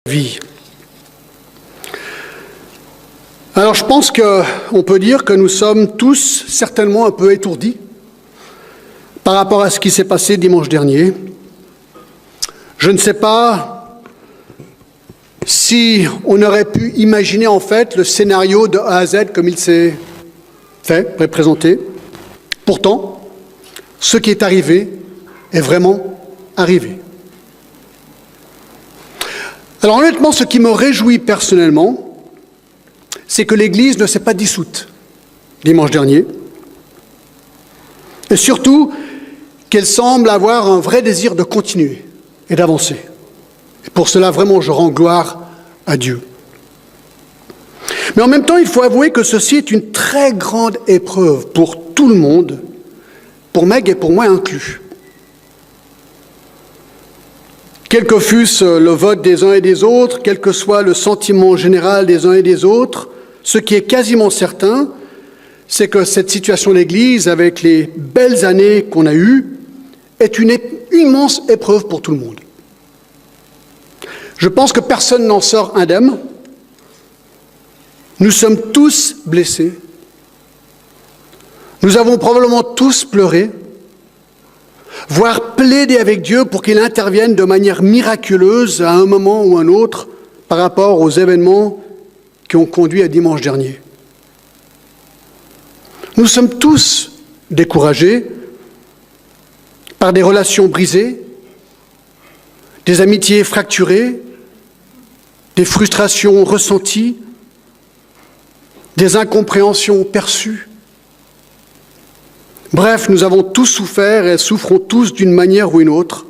vie. Alors je pense qu'on peut dire que nous sommes tous certainement un peu étourdis par rapport à ce qui s'est passé dimanche dernier. Je ne sais pas si on aurait pu imaginer en fait le scénario de A à Z comme il s'est fait, présenté. Pourtant, ce qui est arrivé est vraiment arrivé. Alors honnêtement, ce qui me réjouit personnellement, c'est que l'Église ne s'est pas dissoute dimanche dernier, et surtout qu'elle semble avoir un vrai désir de continuer et d'avancer. Et pour cela, vraiment, je rends gloire à Dieu. Mais en même temps, il faut avouer que ceci est une très grande épreuve pour tout le monde, pour Meg et pour moi inclus. Quel que fût le vote des uns et des autres, quel que soit le sentiment général des uns et des autres, ce qui est quasiment certain, c'est que cette situation de l'Église, avec les belles années qu'on a eues, est une immense épreuve pour tout le monde. Je pense que personne n'en sort indemne. Nous sommes tous blessés. Nous avons probablement tous pleuré, voire plaider avec Dieu pour qu'il intervienne de manière miraculeuse à un moment ou un autre par rapport aux événements qui ont conduit à dimanche dernier. Nous sommes tous découragés par des relations brisées, des amitiés fracturées, des frustrations ressenties, des incompréhensions perçues. Bref, nous avons tous souffert et souffrons tous d'une manière ou une autre.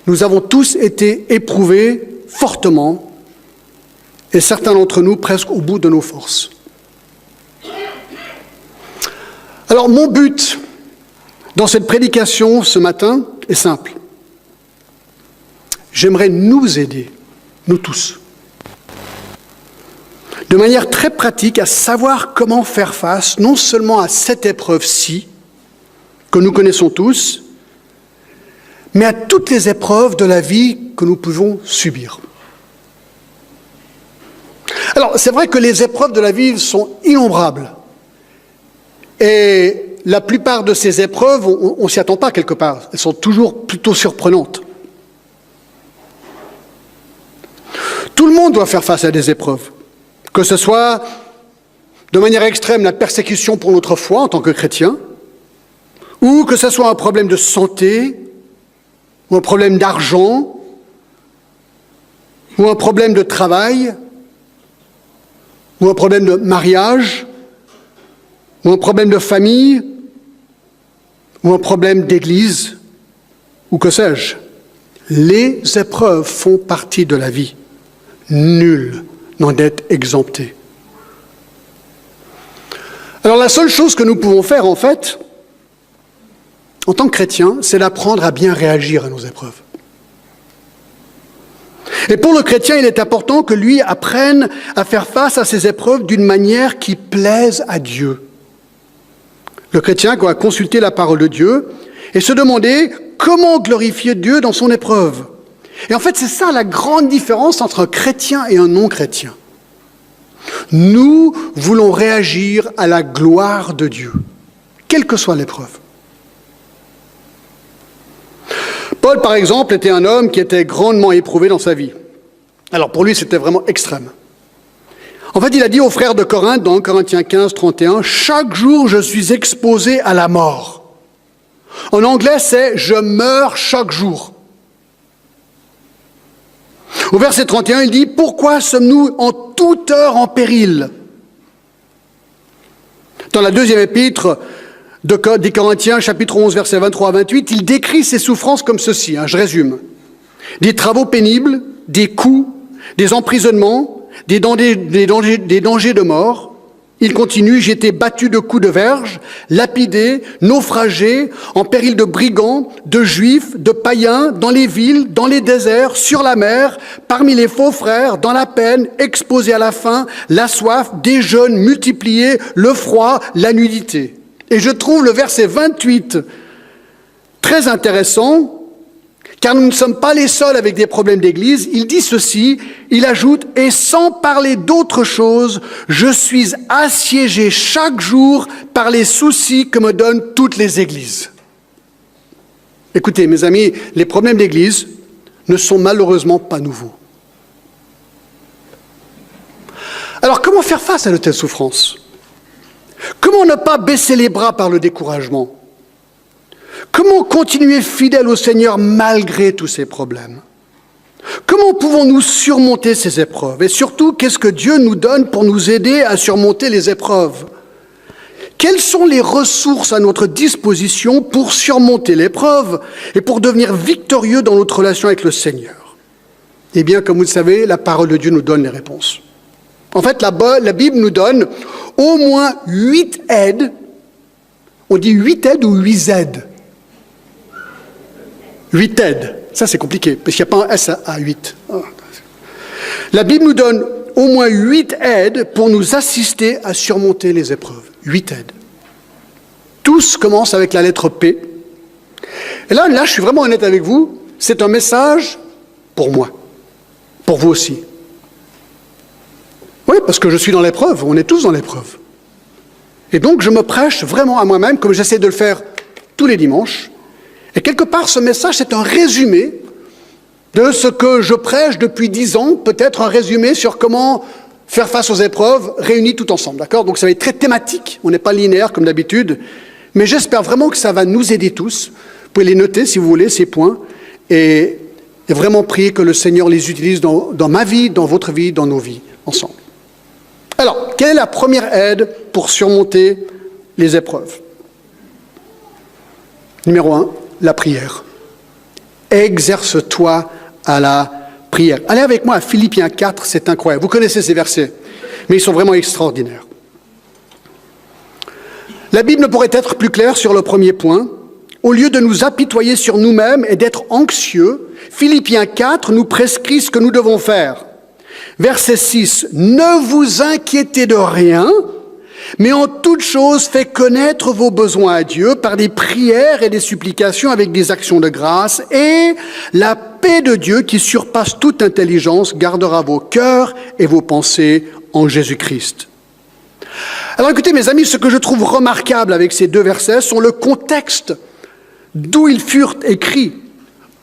Nous avons tous été éprouvés fortement, et certains d'entre nous presque au bout de nos forces. Alors, mon but dans cette prédication ce matin est simple. J'aimerais nous aider, nous tous, de manière très pratique à savoir comment faire face non seulement à cette épreuve-ci, que nous connaissons tous, mais à toutes les épreuves de la vie que nous pouvons subir. Alors, c'est vrai que les épreuves de la vie sont innombrables. Et la plupart de ces épreuves, on ne s'y attend pas quelque part. Elles sont toujours plutôt surprenantes. Tout le monde doit faire face à des épreuves. Que ce soit de manière extrême la persécution pour notre foi en tant que chrétien, ou que ce soit un problème de santé, ou un problème d'argent, ou un problème de travail, ou un problème de mariage, ou un problème de famille, ou un problème d'église, ou que sais-je. Les épreuves font partie de la vie. Nul n'en est exempté. Alors la seule chose que nous pouvons faire, en fait, en tant que chrétiens, c'est d'apprendre à bien réagir à nos épreuves. Et pour le chrétien, il est important que lui apprenne à faire face à ces épreuves d'une manière qui plaise à Dieu. Le chrétien doit consulter la parole de Dieu et se demander comment glorifier Dieu dans son épreuve. Et en fait, c'est ça la grande différence entre un chrétien et un non-chrétien. Nous voulons réagir à la gloire de Dieu, quelle que soit l'épreuve. Paul, par exemple, était un homme qui était grandement éprouvé dans sa vie. Alors pour lui, c'était vraiment extrême. En fait, il a dit aux frères de Corinthe, dans 1 Corinthiens 15, 31, « Chaque jour, je suis exposé à la mort. » En anglais, c'est « Je meurs chaque jour. » Au verset 31, il dit « Pourquoi sommes-nous en toute heure en péril ?» Dans la deuxième épître des Corinthiens, chapitre 11, versets 23 à 28, il décrit ses souffrances comme ceci, je résume. Des travaux pénibles, des coups, des emprisonnements, des dangers de mort. Il continue, j'étais battu de coups de verge, lapidé, naufragé, en péril de brigands, de juifs, de païens, dans les villes, dans les déserts, sur la mer, parmi les faux frères, dans la peine, exposé à la faim, la soif, des jeûnes multipliés, le froid, la nudité. Et je trouve le verset 28 très intéressant, car nous ne sommes pas les seuls avec des problèmes d'église. Il dit ceci, il ajoute, et sans parler d'autre chose, je suis assiégé chaque jour par les soucis que me donnent toutes les églises. Écoutez, mes amis, les problèmes d'église ne sont malheureusement pas nouveaux. Alors, comment faire face à de telles souffrances? Comment ne pas baisser les bras par le découragement? Comment continuer fidèle au Seigneur malgré tous ces problèmes? Comment pouvons-nous surmonter ces épreuves? Et surtout, qu'est-ce que Dieu nous donne pour nous aider à surmonter les épreuves? Quelles sont les ressources à notre disposition pour surmonter l'épreuve et pour devenir victorieux dans notre relation avec le Seigneur? Eh bien, comme vous le savez, la parole de Dieu nous donne les réponses. En fait, la Bible nous donne au moins 8 aides. On dit 8 aides ou 8 aides? 8 aides. Ça, c'est compliqué, parce qu'il n'y a pas un S à 8. La Bible nous donne au moins 8 aides pour nous assister à surmonter les épreuves. 8 aides. Tous commencent avec la lettre P. Et là, je suis vraiment honnête avec vous, c'est un message pour moi, pour vous aussi. Oui, parce que je suis dans l'épreuve, on est tous dans l'épreuve. Et donc, je me prêche vraiment à moi-même, comme j'essaie de le faire tous les dimanches. Et quelque part, ce message, c'est un résumé de ce que je prêche depuis 10 ans, peut-être un résumé sur comment faire face aux épreuves réunis tout ensemble, d'accord? Donc ça va être très thématique, on n'est pas linéaire comme d'habitude, mais j'espère vraiment que ça va nous aider tous. Vous pouvez les noter si vous voulez, ces points, et vraiment prier que le Seigneur les utilise dans ma vie, dans votre vie, dans nos vies, ensemble. Alors, quelle est la première aide pour surmonter les épreuves? Numéro 1, la prière. Exerce-toi à la prière. Allez avec moi à Philippiens 4, c'est incroyable. Vous connaissez ces versets, mais ils sont vraiment extraordinaires. La Bible ne pourrait être plus claire sur le premier point. Au lieu de nous apitoyer sur nous-mêmes et d'être anxieux, Philippiens 4 nous prescrit ce que nous devons faire. Verset 6, « Ne vous inquiétez de rien, mais en toute chose, faites connaître vos besoins à Dieu par des prières et des supplications avec des actions de grâce, et la paix de Dieu qui surpasse toute intelligence gardera vos cœurs et vos pensées en Jésus-Christ. » Alors écoutez mes amis, ce que je trouve remarquable avec ces deux versets sont le contexte d'où ils furent écrits.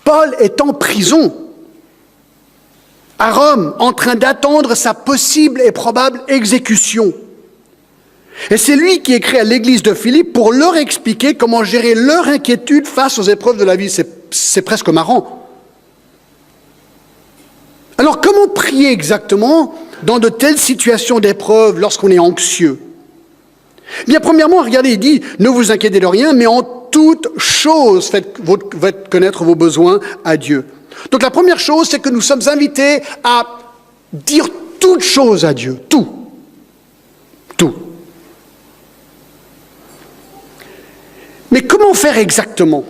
Paul est en prison à Rome, en train d'attendre sa possible et probable exécution. Et c'est lui qui écrit à l'église de Philippe pour leur expliquer comment gérer leur inquiétude face aux épreuves de la vie. C'est presque marrant. Alors, comment prier exactement dans de telles situations d'épreuve lorsqu'on est anxieux? Bien, premièrement, regardez, il dit, ne vous inquiétez de rien, mais en toute chose, faites connaître vos besoins à Dieu. Donc, la première chose, c'est que nous sommes invités à dire toute chose à Dieu. Tout. Tout. Mais comment faire exactement?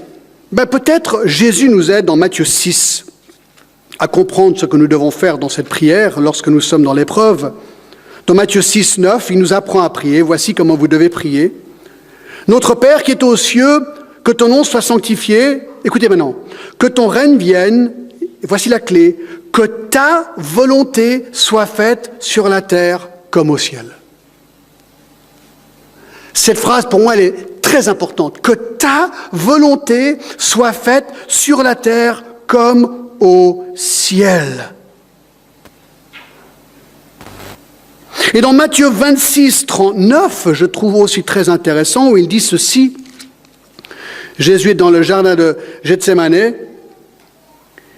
Peut-être Jésus nous aide dans Matthieu 6 à comprendre ce que nous devons faire dans cette prière lorsque nous sommes dans l'épreuve. Dans Matthieu 6, 9, il nous apprend à prier. Voici comment vous devez prier. Notre Père qui est aux cieux, que ton nom soit sanctifié. Écoutez maintenant. Que ton règne vienne. Voici la clé. Que ta volonté soit faite sur la terre comme au ciel. Cette phrase, pour moi, elle est très importante. Que ta volonté soit faite sur la terre comme au ciel. Et dans Matthieu 26, 39, je trouve aussi très intéressant, où il dit ceci. Jésus est dans le jardin de Gethsémane.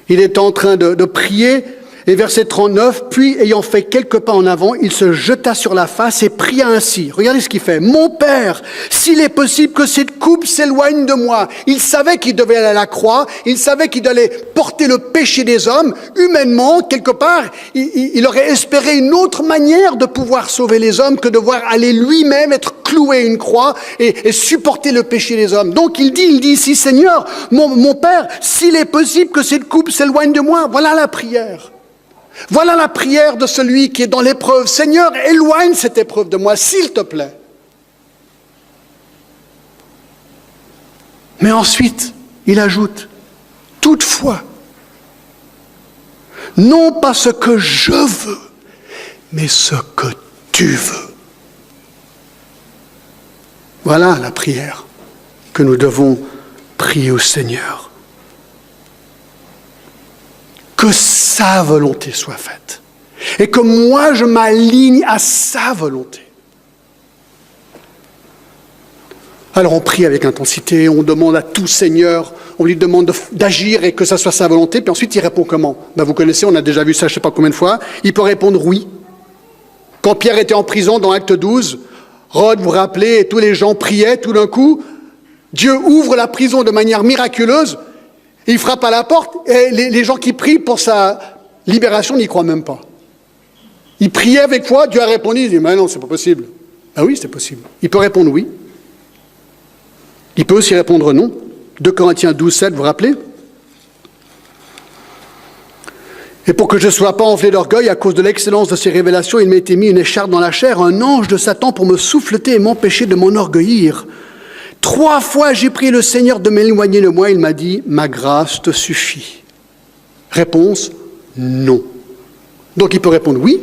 Il est en train de prier. Et verset 39, puis ayant fait quelques pas en avant, il se jeta sur la face et pria ainsi. Regardez ce qu'il fait. Mon Père, s'il est possible que cette coupe s'éloigne de moi. Il savait qu'il devait aller à la croix. Il savait qu'il allait porter le péché des hommes. Humainement, quelque part, il aurait espéré une autre manière de pouvoir sauver les hommes que de voir aller lui-même être cloué à une croix et supporter le péché des hommes. Donc il dit ici, Seigneur, mon Père, s'il est possible que cette coupe s'éloigne de moi. Voilà la prière. Voilà la prière de celui qui est dans l'épreuve. Seigneur, éloigne cette épreuve de moi, s'il te plaît. Mais ensuite, il ajoute, Toutefois, non pas ce que je veux, mais ce que tu veux. Voilà la prière que nous devons prier au Seigneur. Que sa volonté soit faite. Et que moi, je m'aligne à sa volonté. Alors on prie avec intensité, on demande à tout Seigneur, on lui demande d'agir et que ça soit sa volonté, puis ensuite il répond comment? Vous connaissez, on a déjà vu ça je ne sais pas combien de fois, il peut répondre oui. Quand Pierre était en prison dans Acte 12, Rode, vous vous rappelez, et tous les gens priaient, tout d'un coup, Dieu ouvre la prison de manière miraculeuse, il frappe à la porte, et les gens qui prient pour sa libération n'y croient même pas. Ils priaient avec foi, Dieu a répondu, il dit, mais non, c'est pas possible. Ah oui, c'est possible. Il peut répondre oui. Il peut aussi répondre non. 2 Corinthiens 12, 7, vous vous rappelez? Et pour que je ne sois pas enflé d'orgueil à cause de l'excellence de ces révélations, il m'a été mis une écharpe dans la chair, un ange de Satan pour me souffleter et m'empêcher de m'enorgueillir. 3 fois j'ai prié le Seigneur de m'éloigner de moi, il m'a dit, ma grâce te suffit. Réponse, non. Donc il peut répondre oui,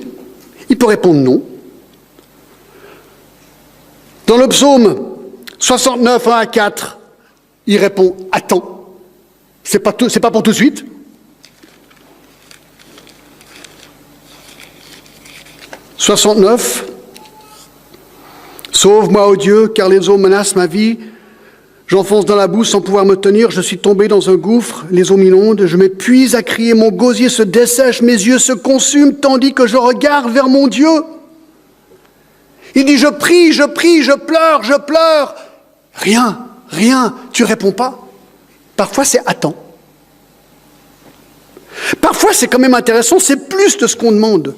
il peut répondre non. Dans le psaume 69, 1 à 4, il répond « Attends, c'est pas pour tout de suite. » 69, « Sauve-moi, ô Dieu, car les eaux menacent ma vie. J'enfonce dans la boue sans pouvoir me tenir. Je suis tombé dans un gouffre, les eaux m'inondent. Je m'épuise à crier, mon gosier se dessèche, mes yeux se consument, tandis que je regarde vers mon Dieu. » Il dit « Je prie, je pleure, je pleure. » Rien, tu réponds pas. Parfois, c'est attends. Parfois, c'est quand même intéressant, c'est plus de ce qu'on demande.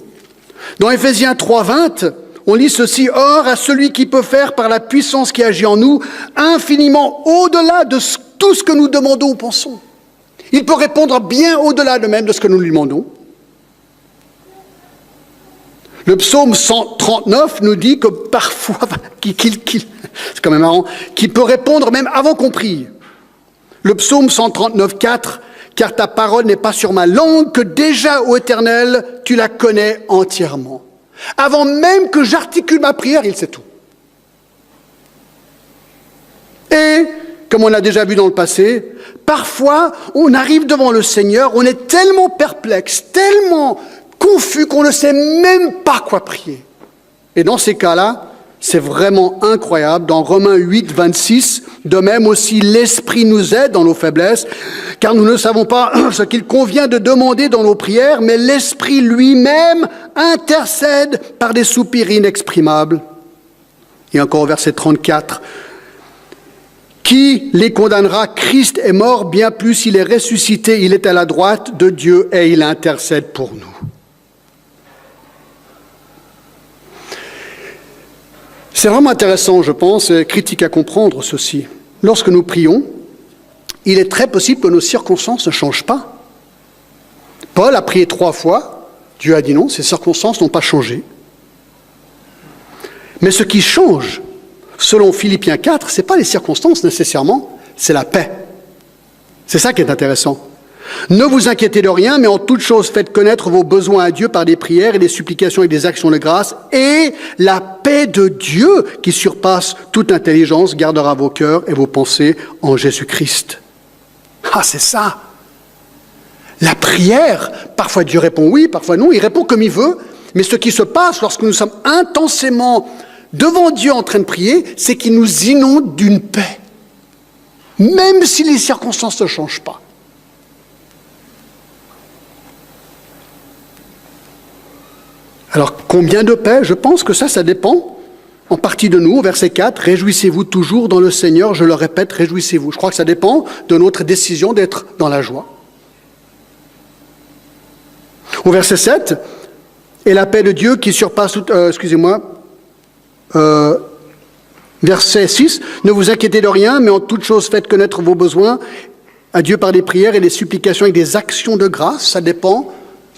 Dans Éphésiens 3, 20, on lit ceci, « Or, à celui qui peut faire par la puissance qui agit en nous, infiniment au-delà de tout ce que nous demandons ou pensons. » Il peut répondre bien au-delà de même de ce que nous lui demandons. Le psaume 139 nous dit que parfois, c'est quand même marrant, qu'il peut répondre même avant qu'on prie. Le psaume 139, 4, « Car ta parole n'est pas sur ma langue, que déjà, ô Éternel, tu la connais entièrement. » Avant même que j'articule ma prière, il sait tout. Et, comme on a déjà vu dans le passé, parfois, on arrive devant le Seigneur, on est tellement perplexe, tellement confus qu'on ne sait même pas quoi prier. Et dans ces cas-là, c'est vraiment incroyable. Dans Romains 8, 26, de même aussi l'Esprit nous aide dans nos faiblesses, car nous ne savons pas ce qu'il convient de demander dans nos prières, mais l'Esprit lui-même intercède par des soupirs inexprimables. Et encore au verset 34, « Qui les condamnera? Christ est mort, bien plus il est ressuscité, il est à la droite de Dieu et il intercède pour nous. » C'est vraiment intéressant, je pense, et critique à comprendre ceci. Lorsque nous prions, il est très possible que nos circonstances ne changent pas. Paul a prié 3 fois, Dieu a dit non, ses circonstances n'ont pas changé. Mais ce qui change, selon Philippiens 4, ce n'est pas les circonstances nécessairement, c'est la paix. C'est ça qui est intéressant. Ne vous inquiétez de rien, mais en toute chose faites connaître vos besoins à Dieu par des prières et des supplications et des actions de grâce, et la paix de Dieu qui surpasse toute intelligence gardera vos cœurs et vos pensées en Jésus-Christ. Ah, c'est ça. La prière, parfois Dieu répond oui, parfois non, il répond comme il veut, mais ce qui se passe lorsque nous sommes intensément devant Dieu en train de prier, c'est qu'il nous inonde d'une paix, même si les circonstances ne changent pas. Alors, combien de paix? Je pense que ça dépend en partie de nous. Au verset 4, « Réjouissez-vous toujours dans le Seigneur », je le répète, réjouissez-vous. Je crois que ça dépend de notre décision d'être dans la joie. Au verset 7, « Et la paix de Dieu qui surpasse toute... » verset 6, « Ne vous inquiétez de rien, mais en toute chose faites connaître vos besoins à Dieu par des prières et des supplications et des actions de grâce. » Ça dépend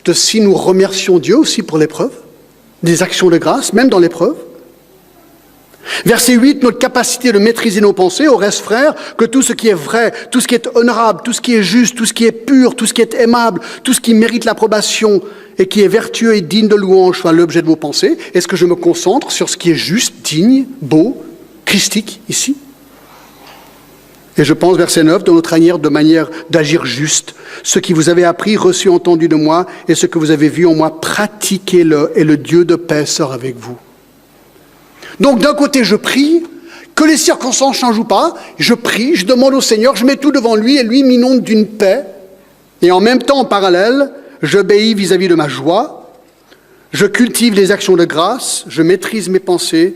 de si nous remercions Dieu aussi pour l'épreuve. Des actions de grâce, même dans l'épreuve. Verset 8, notre capacité de maîtriser nos pensées. Au reste, frères, que tout ce qui est vrai, tout ce qui est honorable, tout ce qui est juste, tout ce qui est pur, tout ce qui est aimable, tout ce qui mérite l'approbation et qui est vertueux et digne de louange soit l'objet de vos pensées. Est-ce que je me concentre sur ce qui est juste, digne, beau, christique ici? Et je pense, verset 9, de notre manière d'agir juste. Ce qui vous avez appris, reçu, entendu de moi, et ce que vous avez vu en moi, pratiquez-le, et le Dieu de paix sera avec vous. Donc d'un côté, je prie, que les circonstances ne changent ou pas, je prie, je demande au Seigneur, je mets tout devant lui, et lui m'inonde d'une paix. Et en même temps, en parallèle, j'obéis vis-à-vis de ma joie, je cultive les actions de grâce, je maîtrise mes pensées,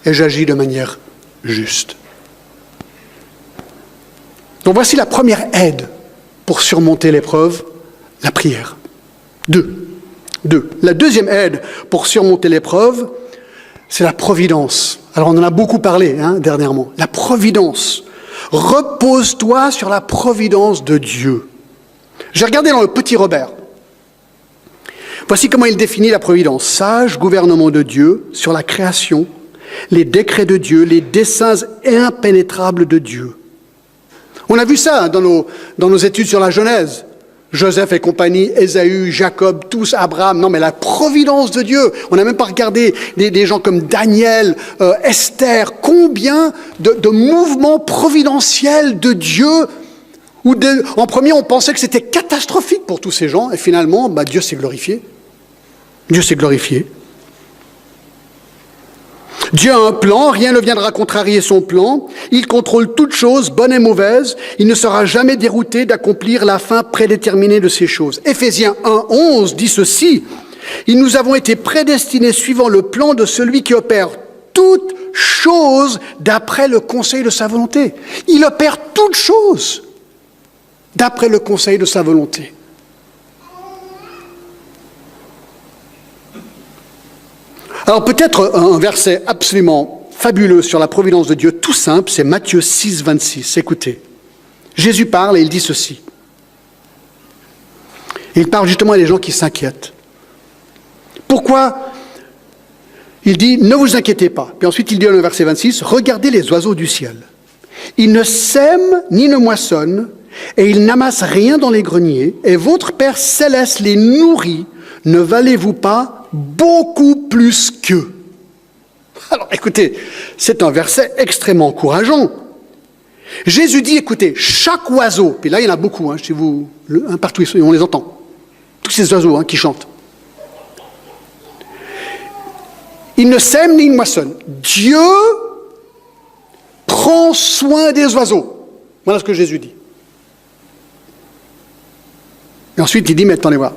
et j'agis de manière juste. Donc voici la première aide pour surmonter l'épreuve, la prière. Deux. La deuxième aide pour surmonter l'épreuve, c'est la providence. Alors on en a beaucoup parlé dernièrement. La providence. Repose-toi sur la providence de Dieu. J'ai regardé dans le Petit Robert. Voici comment il définit la providence. Sage gouvernement de Dieu sur la création, les décrets de Dieu, les desseins impénétrables de Dieu. On a vu ça dans nos études sur la Genèse. Joseph et compagnie, Ésaü, Jacob, tous, Abraham. Non, mais la providence de Dieu. On n'a même pas regardé des gens comme Daniel, Esther. Combien de mouvements providentiels de Dieu où en premier, on pensait que c'était catastrophique pour tous ces gens. Et finalement, Dieu s'est glorifié. Dieu s'est glorifié. Dieu a un plan, rien ne viendra contrarier son plan. Il contrôle toutes choses, bonnes et mauvaises. Il ne sera jamais dérouté d'accomplir la fin prédéterminée de ces choses. Éphésiens 1:11 dit ceci. Nous avons été prédestinés suivant le plan de celui qui opère toutes choses d'après le conseil de sa volonté. Il opère toutes choses d'après le conseil de sa volonté. Alors peut-être un verset absolument fabuleux sur la providence de Dieu, tout simple, c'est Matthieu 6:26. Écoutez, Jésus parle et il dit ceci. Il parle justement à des gens qui s'inquiètent. Pourquoi? Il dit, ne vous inquiétez pas. Puis ensuite il dit dans le verset 26, regardez les oiseaux du ciel. Ils ne sèment ni ne moissonnent, et ils n'amassent rien dans les greniers, et votre Père céleste les nourrit. Ne valez-vous pas beaucoup plus qu'eux? Alors écoutez, c'est un verset extrêmement encourageant. Jésus dit, écoutez, chaque oiseau, puis là il y en a beaucoup, chez vous, partout on les entend, tous ces oiseaux qui chantent. Ils ne sèment ni ne moissonnent. Dieu prend soin des oiseaux. Voilà ce que Jésus dit. Et ensuite il dit, mais attendez voir.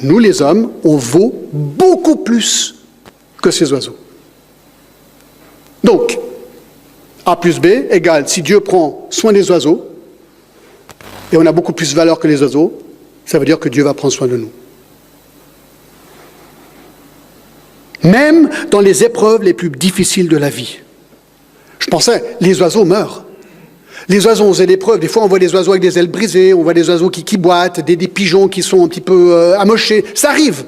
Nous, les hommes, on vaut beaucoup plus que ces oiseaux. Donc, A plus B égale, si Dieu prend soin des oiseaux, et on a beaucoup plus de valeur que les oiseaux, ça veut dire que Dieu va prendre soin de nous. Même dans les épreuves les plus difficiles de la vie. Je pensais, les oiseaux meurent. Les oiseaux, on faisait des preuves. Des fois, on voit des oiseaux avec des ailes brisées, on voit des oiseaux qui boitent, des pigeons qui sont un petit peu amochés. Ça arrive.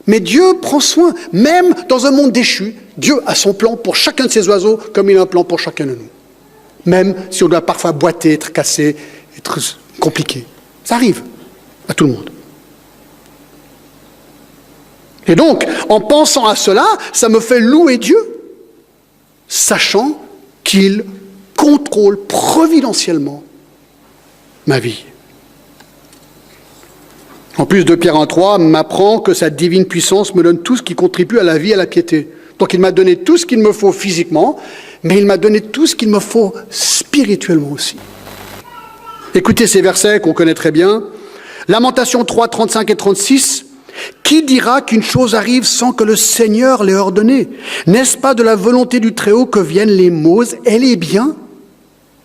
Mais Dieu prend soin. Même dans un monde déchu, Dieu a son plan pour chacun de ces oiseaux, comme il a un plan pour chacun de nous. Même si on doit parfois boiter, être cassé, être compliqué. Ça arrive à tout le monde. Et donc, en pensant à cela, ça me fait louer Dieu, sachant qu'il contrôle providentiellement ma vie. En plus, 2 Pierre 1:3 m'apprend que sa divine puissance me donne tout ce qui contribue à la vie et à la piété. Donc il m'a donné tout ce qu'il me faut physiquement, mais il m'a donné tout ce qu'il me faut spirituellement aussi. Écoutez ces versets qu'on connaît très bien. Lamentation 3, 35 et 36. Qui dira qu'une chose arrive sans que le Seigneur l'ait ordonné? N'est-ce pas de la volonté du Très-Haut que viennent les maux et les biens?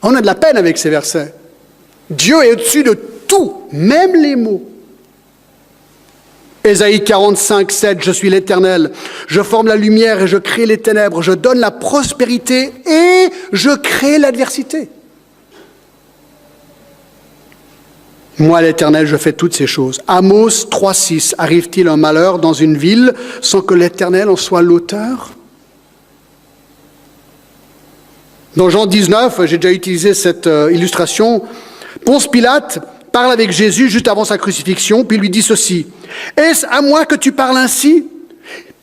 On a de la peine avec ces versets. Dieu est au-dessus de tout, même les maux. Ésaïe 45, 7, je suis l'Éternel, je forme la lumière et je crée les ténèbres, je donne la prospérité et je crée l'adversité. Moi, l'Éternel, je fais toutes ces choses. Amos 3, 6, arrive-t-il un malheur dans une ville sans que l'Éternel en soit l'auteur? Dans Jean 19, j'ai déjà utilisé cette illustration, Ponce Pilate parle avec Jésus juste avant sa crucifixion, puis il lui dit ceci. « Est-ce à moi que tu parles ainsi ?»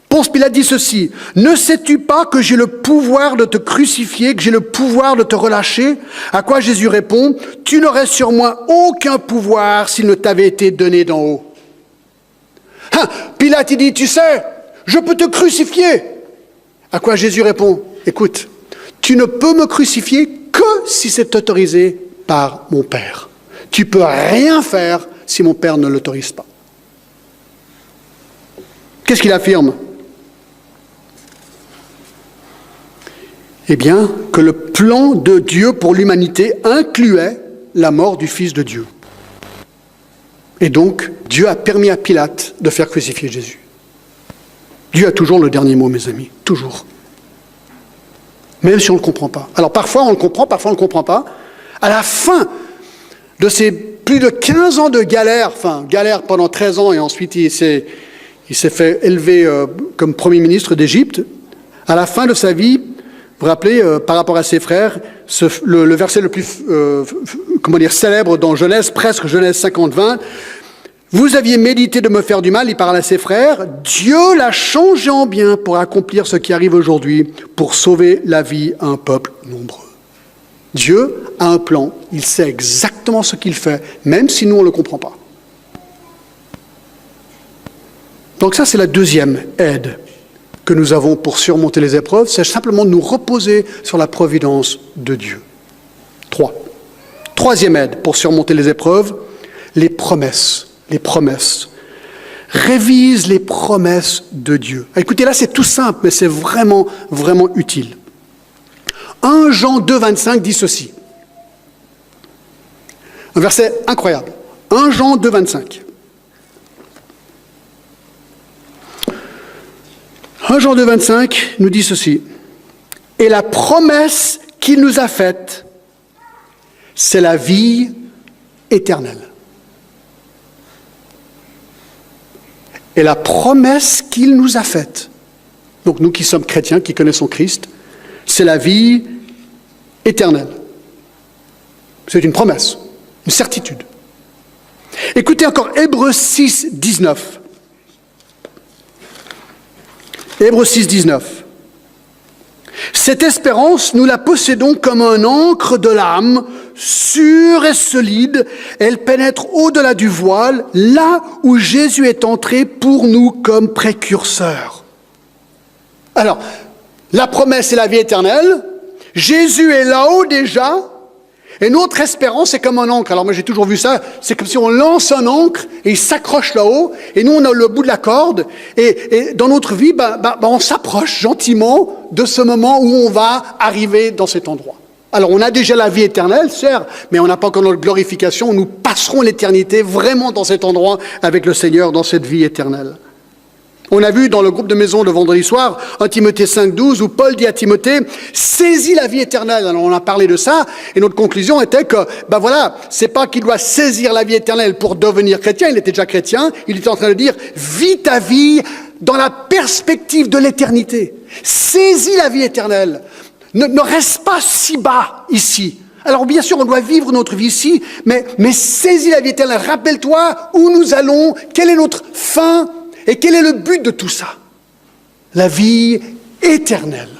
Ponce Pilate dit ceci. « Ne sais-tu pas que j'ai le pouvoir de te crucifier, que j'ai le pouvoir de te relâcher ?» À quoi Jésus répond. « Tu n'aurais sur moi aucun pouvoir s'il ne t'avait été donné d'en haut. » Pilate il dit, tu sais, je peux te crucifier. À quoi Jésus répond, écoute, tu ne peux me crucifier que si c'est autorisé par mon Père. Tu peux rien faire si mon Père ne l'autorise pas. Qu'est-ce qu'il affirme? Eh bien, que le plan de Dieu pour l'humanité incluait la mort du Fils de Dieu. Et donc, Dieu a permis à Pilate de faire crucifier Jésus. Dieu a toujours le dernier mot, mes amis, toujours. Même si on ne le comprend pas. Alors parfois on le comprend, parfois on ne le comprend pas. À la fin de ces plus de 15 ans de galère, galère pendant 13 ans et ensuite il s'est fait élever comme Premier ministre d'Égypte, à la fin de sa vie, vous vous rappelez, par rapport à ses frères, le verset le plus célèbre dans Genèse, presque Genèse 50-20, vous aviez médité de me faire du mal, il parle à ses frères, Dieu l'a changé en bien pour accomplir ce qui arrive aujourd'hui, pour sauver la vie à un peuple nombreux. Dieu a un plan, il sait exactement ce qu'il fait, même si nous on ne le comprend pas. Donc ça c'est la deuxième aide que nous avons pour surmonter les épreuves, c'est simplement de nous reposer sur la providence de Dieu. Troisième aide pour surmonter les épreuves, les promesses. Les promesses. Révise les promesses de Dieu. Écoutez, là c'est tout simple, mais c'est vraiment, vraiment utile. 1 Jean 2, 25 dit ceci. Un verset incroyable. 1 Jean 2, 25. 1 Jean 2, 25 nous dit ceci. Et la promesse qu'il nous a faite, c'est la vie éternelle. Et la promesse qu'il nous a faite, donc nous qui sommes chrétiens, qui connaissons Christ, c'est la vie éternelle. C'est une promesse, une certitude. Écoutez encore Hébreux 6, 19. Hébreux 6, 19. Cette espérance, nous la possédons comme un ancre de l'âme, sûre et solide. Elle pénètre au-delà du voile, là où Jésus est entré pour nous comme précurseur. Alors, la promesse est la vie éternelle. Jésus est là-haut déjà. Et notre espérance est comme un ancre. Alors moi j'ai toujours vu ça, c'est comme si on lance un ancre et il s'accroche là-haut, et nous on a le bout de la corde, et dans notre vie, on s'approche gentiment de ce moment où on va arriver dans cet endroit. Alors on a déjà la vie éternelle, certes, mais on n'a pas encore notre glorification, nous passerons l'éternité vraiment dans cet endroit avec le Seigneur, dans cette vie éternelle. On a vu dans le groupe de maison de vendredi soir, 1 Timothée 5, 12, où Paul dit à Timothée, saisis la vie éternelle. Alors on a parlé de ça, et notre conclusion était que, c'est pas qu'il doit saisir la vie éternelle pour devenir chrétien, il était déjà chrétien, il était en train de dire, vis ta vie dans la perspective de l'éternité. Saisis la vie éternelle. Ne reste pas si bas ici. Alors bien sûr, on doit vivre notre vie ici, mais saisis la vie éternelle. Rappelle-toi où nous allons, quelle est notre fin. Et quel est le but de tout ça? La vie éternelle.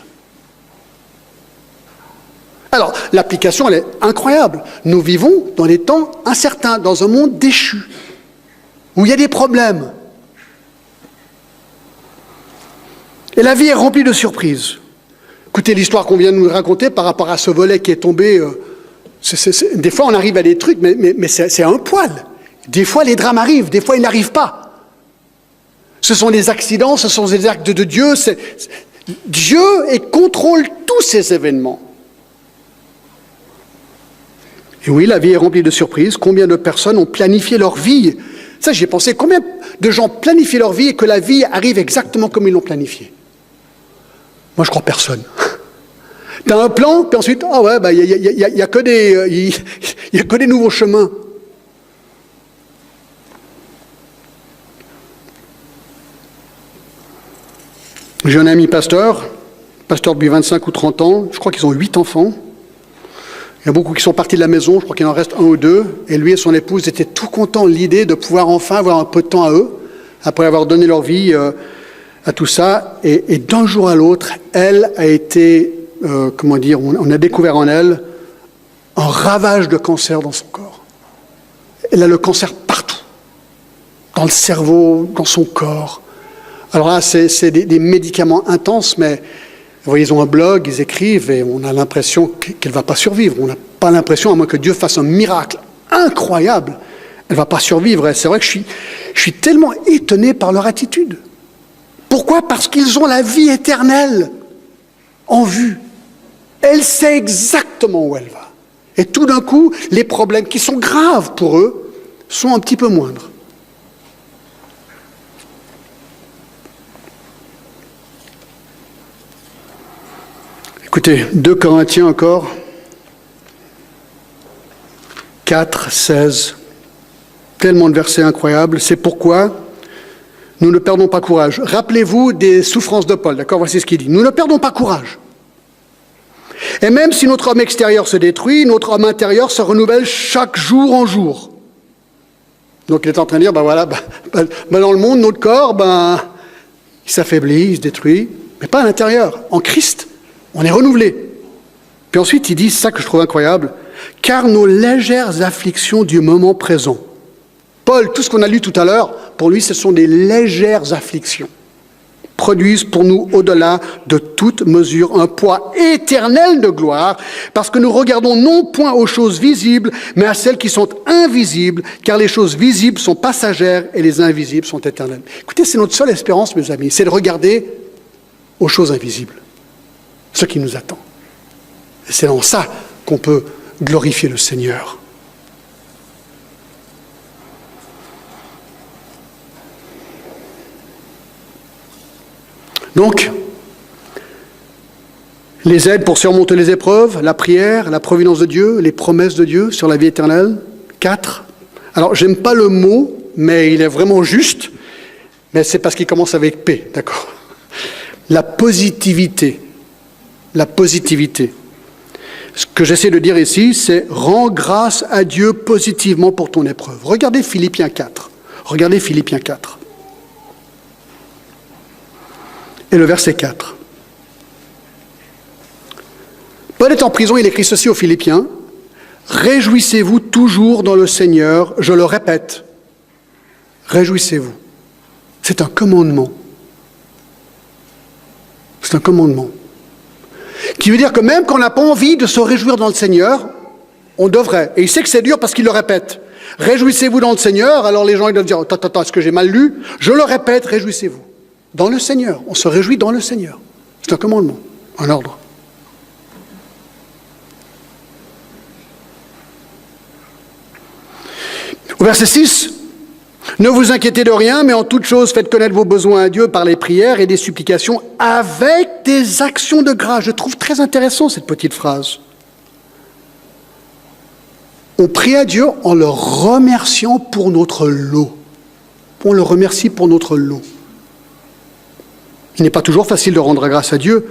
Alors, l'application, elle est incroyable. Nous vivons dans des temps incertains, dans un monde déchu, où il y a des problèmes. Et la vie est remplie de surprises. Écoutez l'histoire qu'on vient de nous raconter par rapport à ce volet qui est tombé. Des fois, on arrive à des trucs, mais c'est un poil. Des fois, les drames arrivent, des fois, ils n'arrivent pas. Ce sont des accidents, ce sont des actes de Dieu. Dieu contrôle tous ces événements. Et oui, la vie est remplie de surprises. Combien de personnes ont planifié leur vie? Ça, j'y ai pensé. Combien de gens planifient leur vie et que la vie arrive exactement comme ils l'ont planifié? Moi, je crois personne. Tu as un plan, puis ensuite, il y a que des nouveaux chemins. J'ai un ami pasteur depuis 25 ou 30 ans, je crois qu'ils ont 8 enfants. Il y a beaucoup qui sont partis de la maison, je crois qu'il en reste un ou deux, et lui et son épouse étaient tout contents de l'idée de pouvoir enfin avoir un peu de temps à eux, après avoir donné leur vie à tout ça. Et d'un jour à l'autre, elle a été, on a découvert en elle un ravage de cancer dans son corps. Elle a le cancer partout, dans le cerveau, dans son corps. Alors là, c'est des médicaments intenses, mais vous voyez, ils ont un blog, ils écrivent, et on a l'impression qu'elle ne va pas survivre. On n'a pas l'impression, à moins que Dieu fasse un miracle incroyable, elle ne va pas survivre. Et c'est vrai que je suis tellement étonné par leur attitude. Pourquoi ? Parce qu'ils ont la vie éternelle en vue. Elle sait exactement où elle va. Et tout d'un coup, les problèmes qui sont graves pour eux sont un petit peu moindres. Écoutez, 2 Corinthiens encore, 4, 16, tellement de versets incroyables. C'est pourquoi nous ne perdons pas courage. Rappelez-vous des souffrances de Paul, d'accord ? Voici ce qu'il dit. Nous ne perdons pas courage. Et même si notre homme extérieur se détruit, notre homme intérieur se renouvelle chaque jour en jour. Donc il est en train de dire, dans le monde, notre corps, il s'affaiblit, il se détruit, mais pas à l'intérieur. En Christ, on est renouvelé. Puis ensuite, il dit, c'est ça que je trouve incroyable, car nos légères afflictions du moment présent. Paul, tout ce qu'on a lu tout à l'heure, pour lui, ce sont des légères afflictions. Produisent pour nous, au-delà de toute mesure, un poids éternel de gloire, parce que nous regardons non point aux choses visibles, mais à celles qui sont invisibles, car les choses visibles sont passagères et les invisibles sont éternelles. Écoutez, c'est notre seule espérance, mes amis, c'est de regarder aux choses invisibles, ce qui nous attend. Et c'est dans ça qu'on peut glorifier le Seigneur. Donc, les aides pour surmonter les épreuves, la prière, la providence de Dieu, les promesses de Dieu sur la vie éternelle. 4. Alors, j'aime pas le mot, mais il est vraiment juste, mais c'est parce qu'il commence avec P, d'accord ? La positivité. La positivité. Ce que j'essaie de dire ici, c'est « rends grâce à Dieu positivement pour ton épreuve ». Regardez Philippiens 4. Regardez Philippiens 4. Et le verset 4. Paul est en prison, il écrit ceci aux Philippiens. « Réjouissez-vous toujours dans le Seigneur, je le répète. Réjouissez-vous. » C'est un commandement. C'est un commandement. Qui veut dire que même quand on n'a pas envie de se réjouir dans le Seigneur, on devrait. Et il sait que c'est dur parce qu'il le répète. « Réjouissez-vous dans le Seigneur. » Alors les gens ils doivent dire « Attends, est-ce que j'ai mal lu ?» Je le répète, réjouissez-vous. Dans le Seigneur. On se réjouit dans le Seigneur. C'est un commandement, un ordre. Au verset 6, « Ne vous inquiétez de rien, mais en toute chose, faites connaître vos besoins à Dieu par les prières et des supplications avec des actions de grâce. » Je trouve très intéressant cette petite phrase. On prie à Dieu en le remerciant pour notre lot. On le remercie pour notre lot. Il n'est pas toujours facile de rendre grâce à Dieu.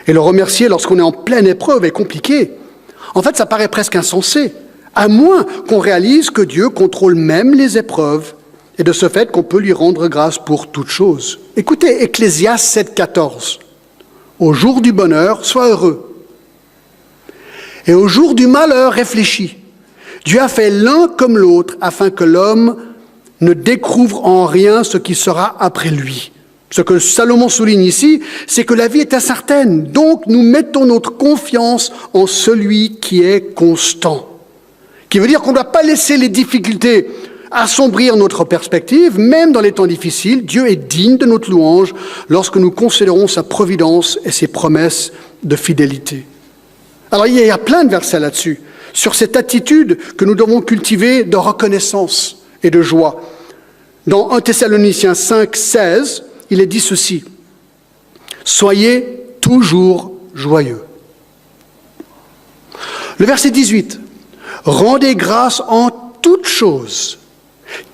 Et le remercier lorsqu'on est en pleine épreuve est compliqué. En fait, ça paraît presque insensé, à moins qu'on réalise que Dieu contrôle même les épreuves et de ce fait qu'on peut lui rendre grâce pour toutes choses. Écoutez Ecclésiaste 7,14. « Au jour du bonheur, sois heureux. Et au jour du malheur, réfléchis. Dieu a fait l'un comme l'autre afin que l'homme ne découvre en rien ce qui sera après lui. » Ce que Salomon souligne ici, c'est que la vie est incertaine. Donc, nous mettons notre confiance en celui qui est constant. Qui veut dire qu'on ne doit pas laisser les difficultés assombrir notre perspective, même dans les temps difficiles. Dieu est digne de notre louange lorsque nous considérons sa providence et ses promesses de fidélité. Alors, il y a plein de versets là-dessus, sur cette attitude que nous devons cultiver de reconnaissance et de joie. Dans 1 Thessaloniciens 5, 16, il est dit ceci, « Soyez toujours joyeux. » Le verset 18, « Rendez grâce en toutes choses,